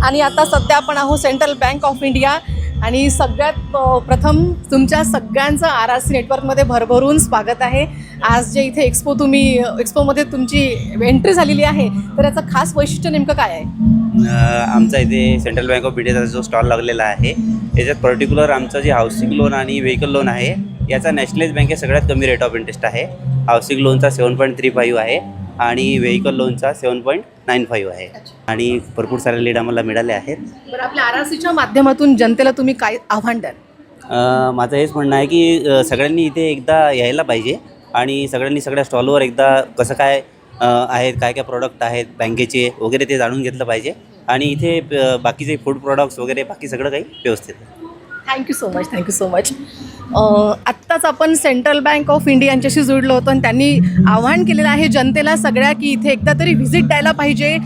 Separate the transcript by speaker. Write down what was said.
Speaker 1: आणि आता सध्या आपण आहोत सेंट्रल बँक ऑफ इंडिया आणि सगळ्यात प्रथम तुमच्या सगळ्यांचं RRC नेटवर्कमध्ये भरभरून स्वागत आहे. आज जे इथे एक्सपोमध्ये तुमची एंट्री झालेली आहे तर याचं खास वैशिष्ट्य नेमकं काय आहे?
Speaker 2: आमचा इथे सेंट्रल बँक ऑफ इंडियाचा जो स्टॉल लागलेला आहे याच्यात पर्टिक्युलर आमचं जे हाऊसिंग लोन आणि व्हेकल लोन आहे याचा नॅशनलाइज बँकेत सगळ्यात कमी रेट ऑफ इंटरेस्ट आहे. हाऊसिंग लोनचा 7.35 आहे आणि व्हेकल लोनचा 7.95 आहे आणि भरपूर सारे लीड आम्हाला मिळाले आहेत.
Speaker 1: बरं, आपल्या RRCच्या माध्यमातून जनतेला तुम्ही काय आव्हान द्याल?
Speaker 2: माझं हेच म्हणणं आहे की सगळ्यांनी इथे एकदा यायला पाहिजे आणि सगळ्यांनी सगळ्या स्टॉलवर एकदा कसं काय आहेत, काय काय प्रोडक्ट आहेत बँकेचे वगैरे ते जाणून घेतलं पाहिजे आणि इथे बाकीचे फूड प्रोडक्ट्स वगैरे बाकी सगळं काही व्यवस्थित आहे.
Speaker 1: Thank you so much. आत्ताच आपण सेंट्रल बँक ऑफ इंडिया यांच्याशी जोडलो होतो आणि त्यांनी आव्हान केलेलं आहे जनतेला सगळ्या की इथे एकदा तरी व्हिजिट द्यायला पाहिजे.